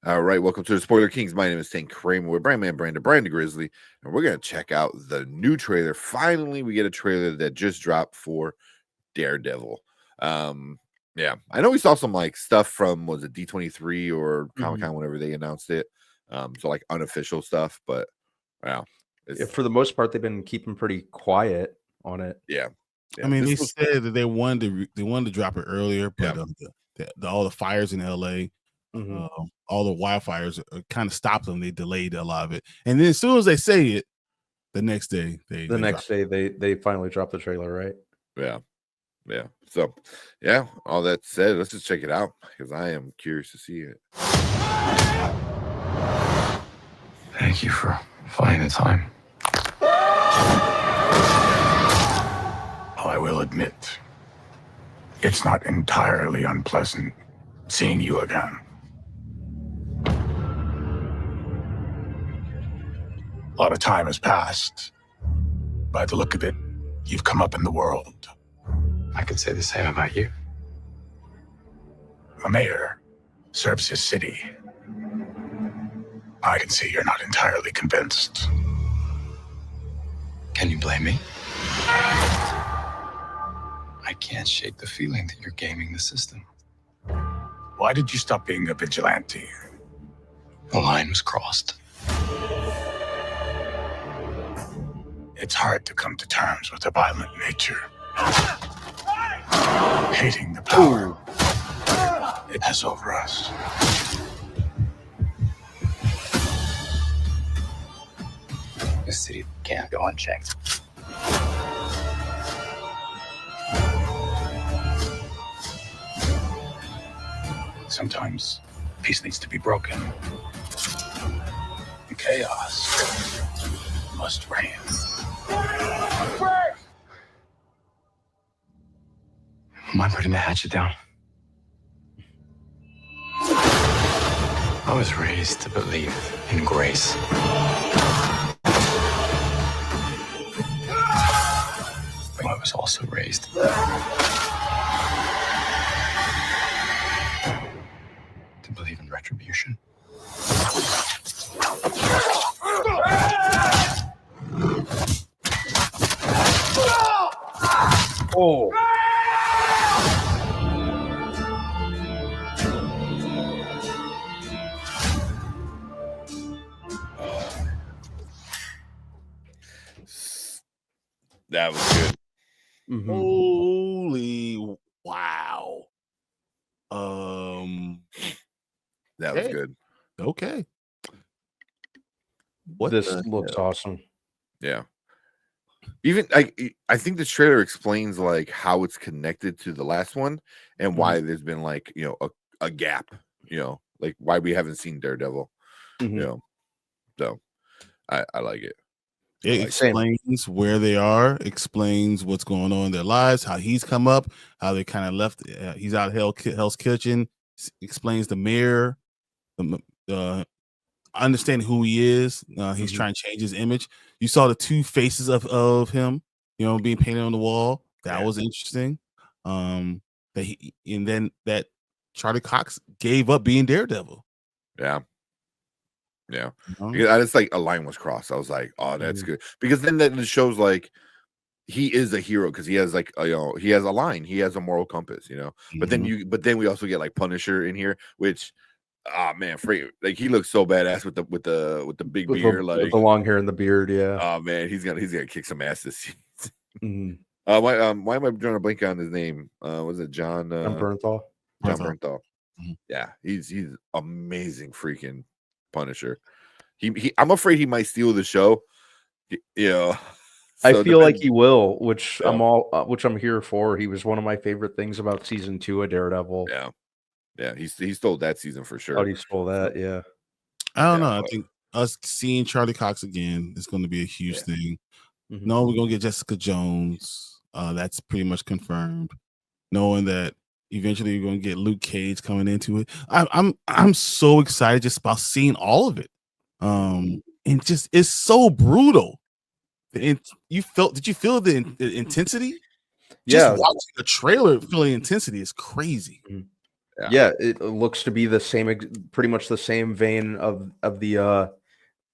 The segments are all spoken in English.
All right, welcome to the Spoiler Kings. My name is Tank Kramer with Brandman Brandon Grizzly, and we're gonna check out the new trailer. Finally, we get a trailer that just dropped for Daredevil. Yeah, I know we saw some like stuff from was it D23 or Comic-Con whenever they announced it. So like unofficial stuff, but wow. For the most part, they've been keeping pretty quiet on it. Yeah. I mean, they said that they wanted to drop it earlier, but all the fires in LA, all the wildfires kind of stopped them. They delayed a lot of it, and then as soon as they say it, the next day they finally dropped the trailer, right? Yeah. So, yeah. All that said, let's just check it out because I am curious to see it. Thank you for finding the time. I will admit, it's not entirely unpleasant seeing you again. A lot of time has passed. By the look of it, you've come up in the world. I could say the same about you. The mayor serves his city. I can see you're not entirely convinced. Can you blame me? I can't shake the feeling that you're gaming the system. Why did you stop being a vigilante? The line was crossed. It's hard to come to terms with a violent nature. Hating the power it has over us. This city can't go unchecked. Sometimes peace needs to be broken. Chaos must reign. Am I putting the hatchet down? I was raised to believe in grace. But I was also raised to believe in retribution. Oh. That was good. Holy wow. That was good. Okay. This looks awesome. Yeah. Even I think the trailer explains like how it's connected to the last one and why there's been like, a gap, like why we haven't seen Daredevil. So I like it. It explains where they are, explains what's going on in their lives, how he's come up, how they kind of left. He's out of Hell's Kitchen. Explains the mayor, understanding who he is. He's trying to change his image. You saw the two faces of him, being painted on the wall. That was interesting. And then Charlie Cox gave up being Daredevil. Yeah. Because I just like a line was crossed. I was like, oh, that's good. Because then that shows like he is a hero because he has like he has a line, he has a moral compass, But then we also get like Punisher in here, which man, like he looks so badass with the big beard, like with the long hair and the beard. Yeah. Oh man, he's gonna kick some ass this season. Why am I drawing a blank on his name? Was it John Bernthal? John Bernthal. Yeah, he's amazing freaking Punisher. I'm afraid he might steal the show. I feel like he will, which I'm here for. He was one of my favorite things about season 2 of Daredevil. Yeah, he stole that season for sure. Oh, he stole that, yeah. I don't know. I think us seeing Charlie Cox again is going to be a huge thing. No, we're going to get Jessica Jones. That's pretty much confirmed. Knowing that eventually we're going to get Luke Cage coming into it. I'm so excited just about seeing all of it. And just it's so brutal. Did you feel the intensity? Just watching the trailer, feeling intensity is crazy. Yeah, it looks to be the same, pretty much the same vein of the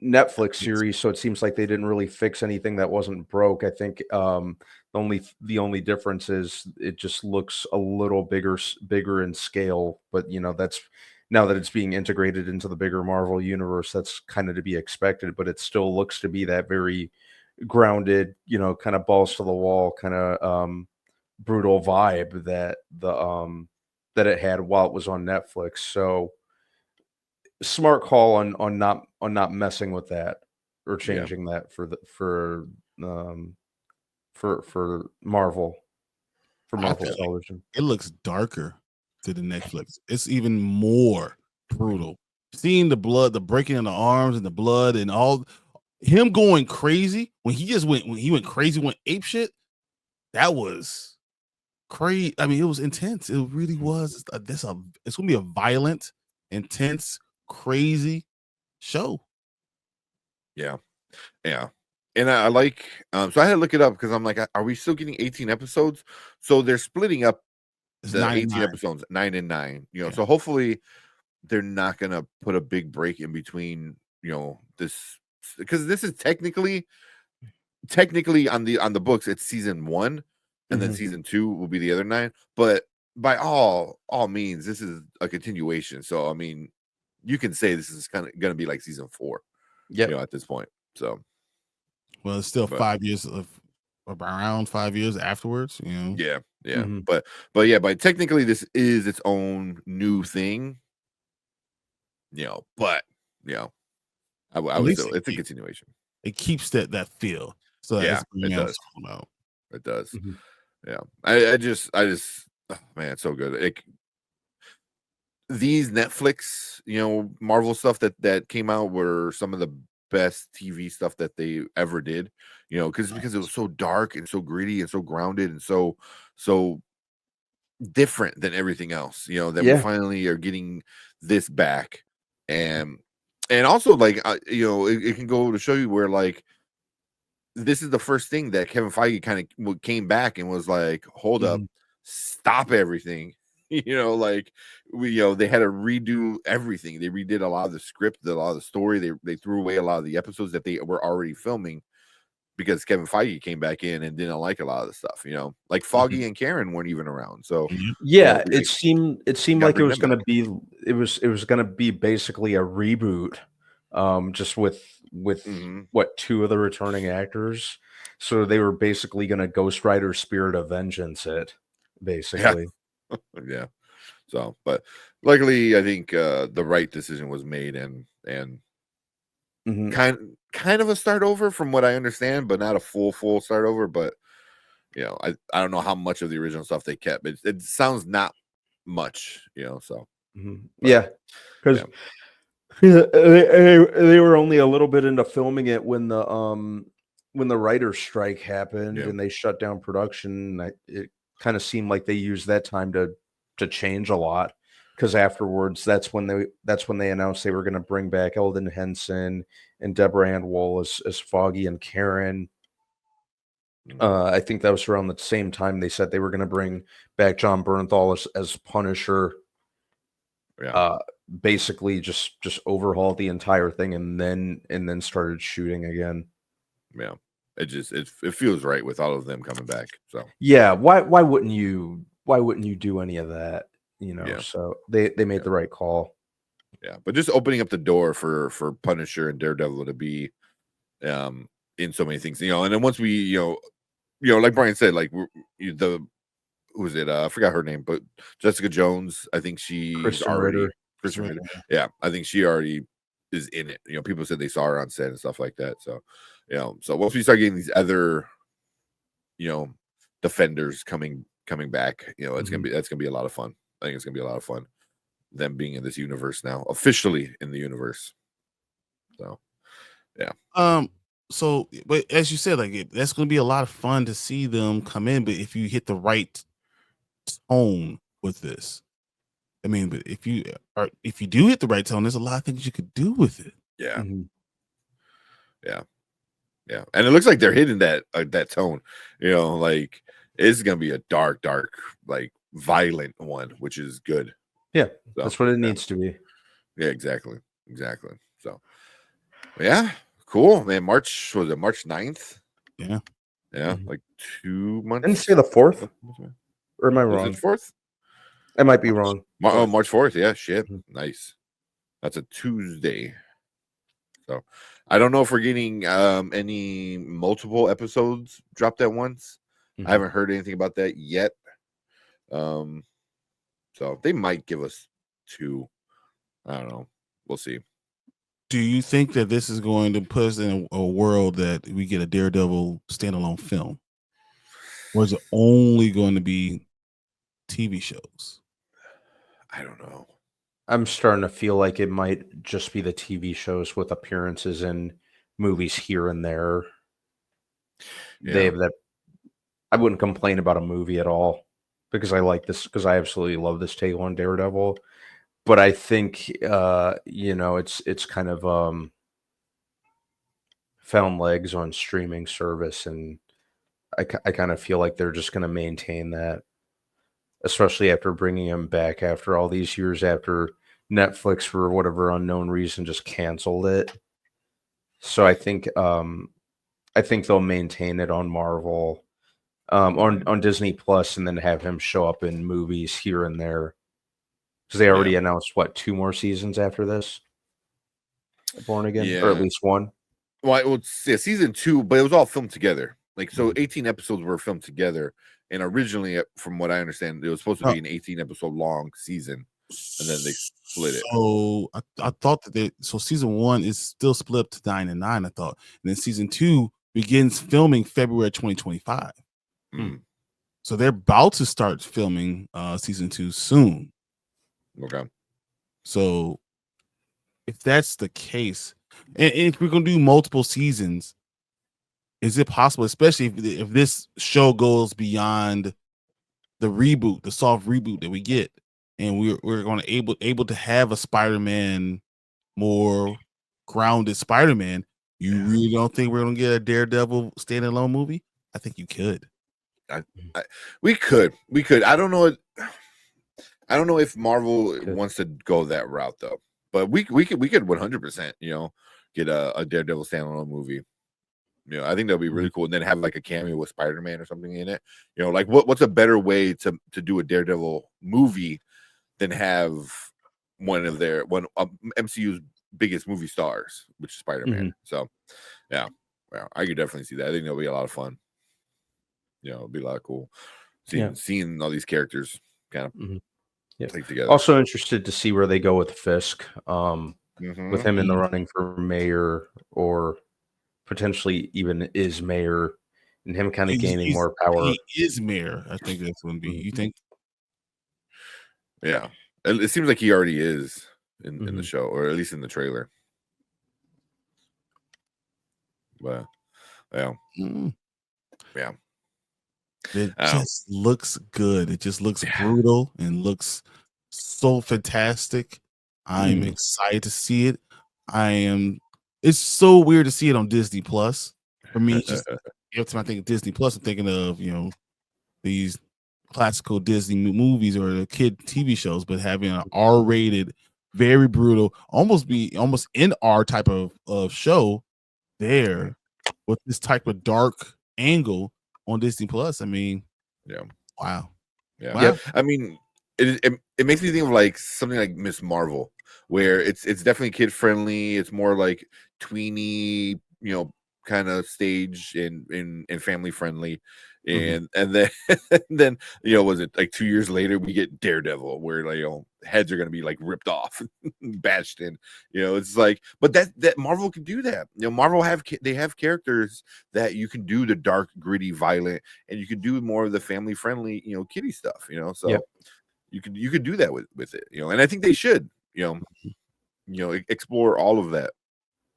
Netflix series. So it seems like they didn't really fix anything that wasn't broke. I think the only difference is it just looks a little bigger in scale. But that's now that it's being integrated into the bigger Marvel universe, that's kind of to be expected. But it still looks to be that very grounded, kind of balls to the wall, kind of brutal vibe that it had while it was on Netflix. So smart call on not messing with that or changing that um for Marvel television. It looks darker to the Netflix. It's even more brutal. Seeing the blood, the breaking of the arms and the blood and all him going crazy when he went crazy, went ape shit. That was crazy. I mean, it was intense. It really was. It's gonna be a violent, intense, crazy show. Yeah. And I like so I had to look it up because I'm like, are we still getting 18 episodes? So they're splitting up the 18 episodes, 9 and 9. So hopefully they're not gonna put a big break in between, this, because this is technically on the books, it's season 1, and then season 2 will be the other 9. But by all means, this is a continuation. So I mean, you can say this is kind of gonna be like season 4. At this point. So well, it's still 5 years of around 5 years afterwards, Yeah. But technically this is its own new thing. But I would still, it's a continuation. It keeps that feel. So it does. It does. Yeah. I just oh, man, it's so good. These Netflix, Marvel stuff that came out were some of the best TV stuff that they ever did, because it was so dark and so gritty and so grounded and so different than everything else, that we finally are getting this back. And also, like, it can go to show you where, like, this is the first thing that Kevin Feige kind of came back and was like, hold up, stop everything. Like they had to redo everything. They redid a lot of the script, a lot of the story. They threw away a lot of the episodes that they were already filming because Kevin Feige came back in and didn't like a lot of the stuff. Like Foggy and Karen weren't even around. So it seemed like it was going to be it was going to be basically a reboot, just with what, 2 of the returning actors. So they were basically going to Ghost Rider Spirit of Vengeance it, basically. Yeah. So, but luckily, I think the right decision was made, and kind of a start over from what I understand, but not a full start over. But I don't know how much of the original stuff they kept. It sounds not much, So because they were only a little bit into filming it when the writer's strike happened and they shut down production. It kind of seemed like they used that time to change a lot, because afterwards that's when they announced they were going to bring back Eldon Henson and Deborah Ann Woll as Foggy and Karen. I think that was around the same time they said they were going to bring back John Bernthal as Punisher. Basically just overhauled the entire thing and then started shooting again. It feels right with all of them coming back. So why wouldn't you do any of that? So they made the right call. But just opening up the door for Punisher and Daredevil to be in so many things, and then once we like Brian said, like who was it? I forgot her name, but Jessica Jones. I think she's already Kristen Ritter. Yeah, I think she already is in it. People said they saw her on set and stuff like that. So so once we start getting these other defenders coming back, that's gonna be a lot of fun. I think it's gonna be a lot of fun, them being in this universe now, officially in the universe. So so but as you said, like, that's gonna be a lot of fun to see them come in, but if you hit the right tone with this, I mean, but if you do hit the right tone, there's a lot of things you could do with it. Yeah, and it looks like they're hitting that tone. Like, it's gonna be a dark, like, violent one, which is good. Yeah, So, that's what it needs to be. Yeah, exactly. So, yeah, cool, man. March 9th? Yeah. Yeah, like 2 months. Didn't say the 4th, or am I Was wrong? it 4th? I might be wrong. March 4th. Yeah, shit. Nice. That's a Tuesday. So I don't know if we're getting any multiple episodes dropped at once. I haven't heard anything about that yet. So they might give us 2. I don't know. We'll see. Do you think that this is going to put us in a world that we get a Daredevil standalone film? Or is it only going to be TV shows? I don't know. I'm starting to feel like it might just be the TV shows with appearances in movies here and there. Yeah. I wouldn't complain about a movie at all because I like this, because I absolutely love this take on Daredevil. But I think it's kind of found legs on streaming service, and I kind of feel like they're just going to maintain that, especially after bringing him back after all these years, after Netflix, for whatever unknown reason, just canceled it. So I think they'll maintain it on Marvel, on Disney Plus, and then have him show up in movies here and there. Because they already announced 2 more seasons after this, Born Again, or at least 1. Well, season 2, but it was all filmed together. Like, so 18 episodes were filmed together, and originally, from what I understand, it was supposed to be an 18 episode long season, and then they split it. So I thought that season 1 is still split up to 9 and 9. I thought, and then season 2 begins filming February 2025. So they're about to start filming season 2 soon. Okay. So if that's the case, and if we're gonna do multiple seasons, is it possible, especially if this show goes beyond the reboot, the soft reboot that we get, and we're going to able to have a Spider-Man, more grounded Spider-Man? You really don't think we're going to get a Daredevil standalone movie? I think you could. We could. I don't know if Marvel wants to go that route though. But we could 100%, get a Daredevil standalone movie. I think that'd be really cool, and then have like a cameo with Spider-Man or something in it. Like what's a better way to do a Daredevil movie than have one of MCU's biggest movie stars, which is Spider-Man. So yeah, well, I could definitely see that. I think that'll be a lot of fun. It'll be a lot of cool seeing all these characters kind of take together. Also interested to see where they go with Fisk, with him in the running for mayor, or potentially even is mayor, and him kind of gaining more power. He is mayor. I think that's going to be. You think? Yeah, it seems like he already is in the show, or at least in the trailer. But yeah. It just looks good. It just looks brutal and looks so fantastic. I'm excited to see it. It's so weird to see it on Disney Plus. For me, just every time I think of Disney Plus, I'm thinking of these classical Disney movies or the kid TV shows, but having an R-rated, very brutal, almost in our type of show there with this type of dark angle on Disney Plus. I mean, wow. Yeah. Wow. I mean, it makes me think of like something like Miss Marvel, where it's definitely kid friendly. It's more like tweeny, kind of stage and family friendly. And then then was it like 2 years later we get Daredevil, where like heads are gonna be like ripped off, bashed in. It's like, but that Marvel can do that. Marvel have characters that you can do the dark, gritty, violent, and you can do more of the family friendly, kiddie stuff. So you could do that with it. And I think they should. Explore all of that.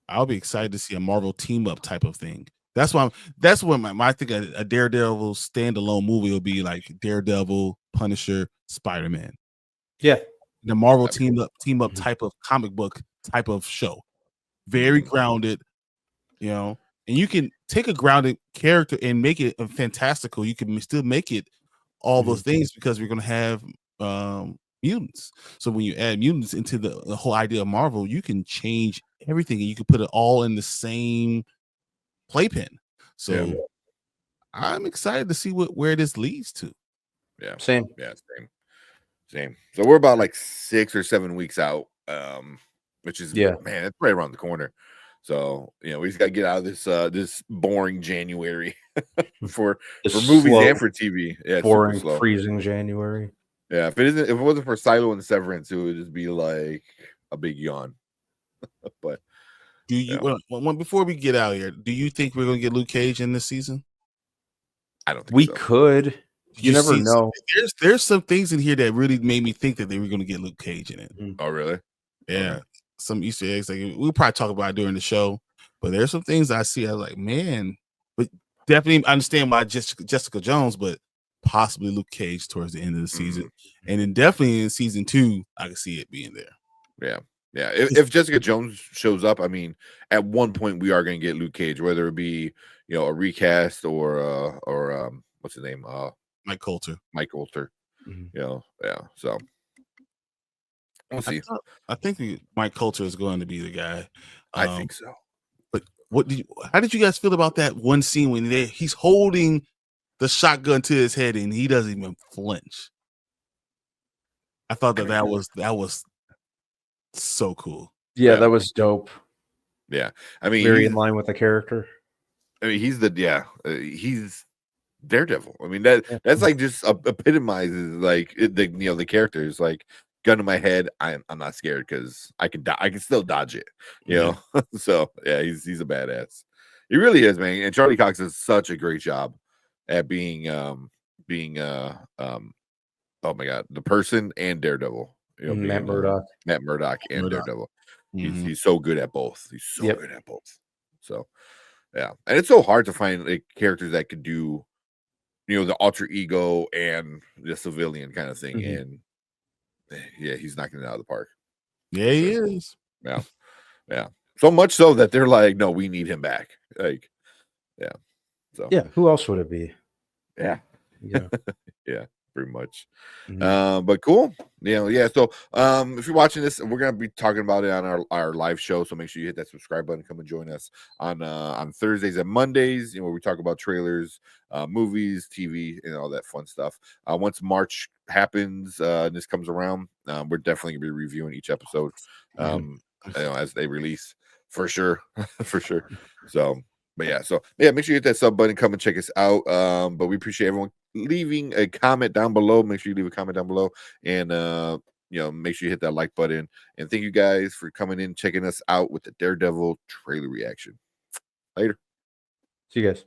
I'll be excited to see a Marvel team up type of thing. That's what I think a Daredevil standalone movie will be, like Daredevil, Punisher, Spider-Man. Yeah, the Marvel team up type of comic book type of show. Very grounded, and you can take a grounded character and make it a fantastical. You can still make it all those things, because we're going to have mutants. So when you add mutants into the whole idea of Marvel, you can change everything and you can put it all in the same playpen. So I'm excited to see where this leads to. Yeah. Same. Yeah. Same. So we're about like 6 or 7 weeks out, which is man, it's right around the corner. So we just got to get out of this boring January for movies slow, and for TV. Yeah, it's boring, super slow. freezing January. Yeah, if it wasn't for Silo and Severance, it would just be like a big yawn. But do you before we get out of here, do you think we're gonna get Luke Cage in this season? I don't think we so. could. You never know. There's some things in here that really made me think that they were gonna get Luke Cage in it. Oh, really? Yeah. Okay. Some Easter eggs. Like we'll probably talk about it during the show, but there's some things I see. I was like, man, but definitely understand why Jessica Jones, but possibly Luke Cage towards the end of the season, and then definitely in season 2, I can see it being there. Yeah. Yeah, if Jessica Jones shows up, I mean, at one point we are going to get Luke Cage, whether it be a recast or what's his name, Mike Coulter. Yeah. So we'll see. I think Mike Coulter is going to be the guy. I think so. But how did you guys feel about that one scene when he's holding the shotgun to his head and he doesn't even flinch? I thought that was so cool. Yeah, that was dope. Yeah, I mean, very in line with the character. I mean, he's Daredevil. I mean, that's like just epitomizes like the character is like gun to my head. I'm not scared because I can still dodge it. You know, so yeah, he's a badass. He really is, man. And Charlie Cox does such a great job at being oh my god, the person and Daredevil. Matt Murdock and Daredevil. He's so good at both. He's so good at both. So yeah, and it's so hard to find like characters that could do the alter ego and the civilian kind of thing. And yeah, he's knocking it out of the park. Yeah, he is. Yeah. So much so that they're like, no, we need him back. Like, yeah. So yeah, who else would it be? Yeah. Yeah, pretty much. Mm-hmm. But cool. Yeah. So if you're watching this, we're gonna be talking about it on our live show. So make sure you hit that subscribe button. Come and join us on Thursdays and Mondays, where we talk about trailers, movies, TV, and all that fun stuff. Once March happens, and this comes around, we're definitely gonna be reviewing each episode as they release for sure. For sure. So make sure you hit that sub button, come and check us out. But we appreciate everyone leaving a comment down below. Make sure you leave a comment down below, and make sure you hit that like button. And thank you guys for coming in, checking us out with the Daredevil trailer reaction. Later. See you guys.